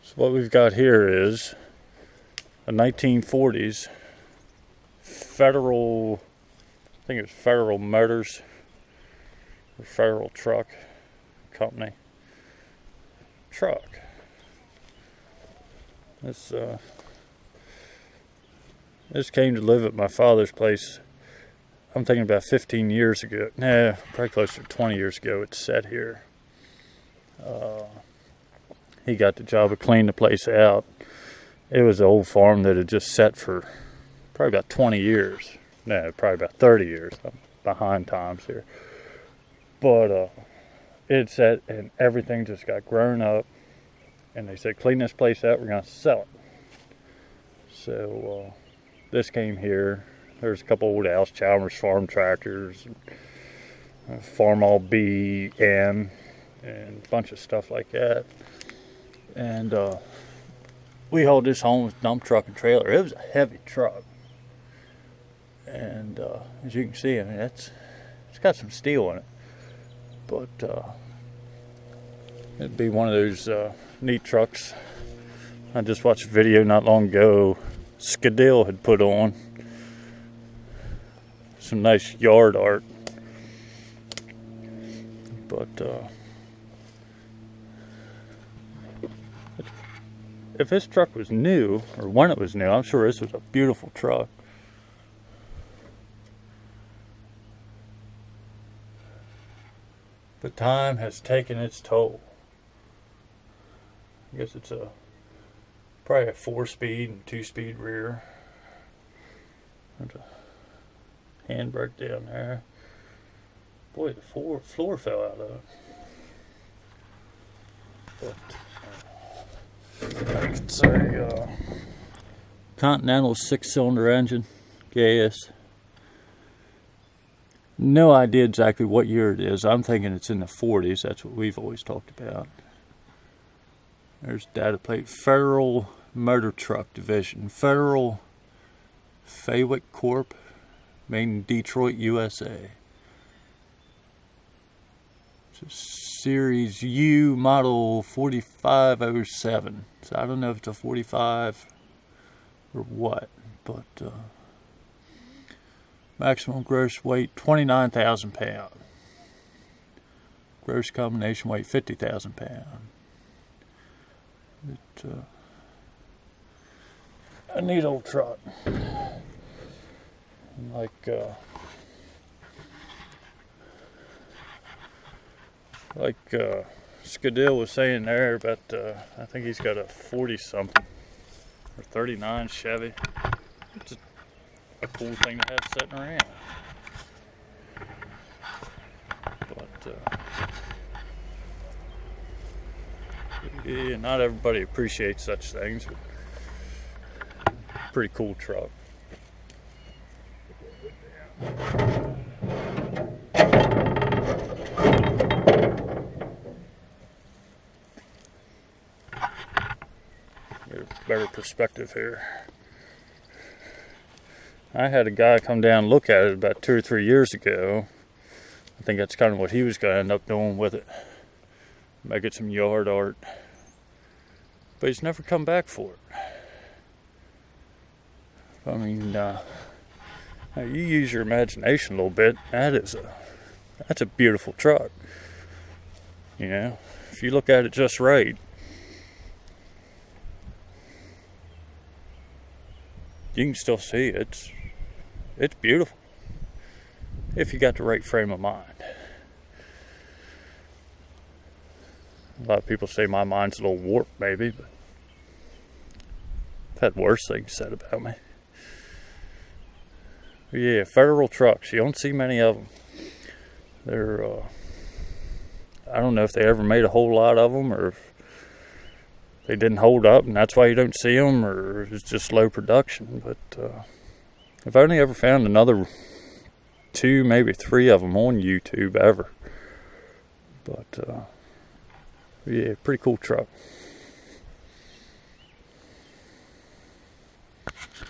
So what we've got here is a 1940s Federal, I think it was Federal Motors or Federal Truck Company truck. This came to live at my father's place. I'm thinking about 15 years ago. Nah, probably closer to 20 years ago. It's set here. He got the job of cleaning the place out. It was an old farm that had just set for probably about 20 years. No, probably about 30 years. I'm behind times here. But it set and everything just got grown up. And they said, clean this place out, we're going to sell it. So this came here. There's a couple old Allis Chalmers farm tractors, Farm All BN, and a bunch of stuff like that. And we hauled this home with dump truck and trailer. It was a heavy truck. And as you can see, I mean, it's got some steel in it. But it'd be one of those neat trucks. I just watched a video not long ago Skadill had put on. Some nice yard art. But if this truck was new, or when it was new, I'm sure this was a beautiful truck. But time has taken its toll. I guess it's probably a 4-speed and 2-speed rear. There's a handbrake down there. Boy, the floor fell out of it. But I think it's a Continental 6-cylinder engine, gas. No idea exactly what year it is. I'm thinking it's in the 40s. That's what we've always talked about. There's data plate. Federal Motor Truck Division. Federal Faywick Corp. Made in Detroit, USA. It's a Series U model 4507. So I don't know if it's a 45 or what, but maximum gross weight 29,000 pounds. Gross combination weight 50,000 pounds. It's a neat old truck. Like Skadill was saying there about, I think he's got a 40-something or 39 Chevy. It's a cool thing to have sitting around. But yeah, not everybody appreciates such things. But pretty cool truck. Get a better perspective here. I had a guy come down and look at it about 2 or 3 years ago. I think that's kind of what he was going to end up doing with it. Make it some yard art. But he's never come back for it. I mean, you use your imagination a little bit. That's a beautiful truck. You know, if you look at it just right, you can still see it's beautiful if you got the right frame of mind. A lot of people say my mind's a little warped, maybe, but I've had worse things said about me. But yeah, Federal trucks. You don't see many of them. They're, I don't know if they ever made a whole lot of them, or if they didn't hold up and that's why you don't see them, or it's just low production. But I've only ever found another 2, maybe 3 of them on YouTube ever. But yeah, pretty cool truck.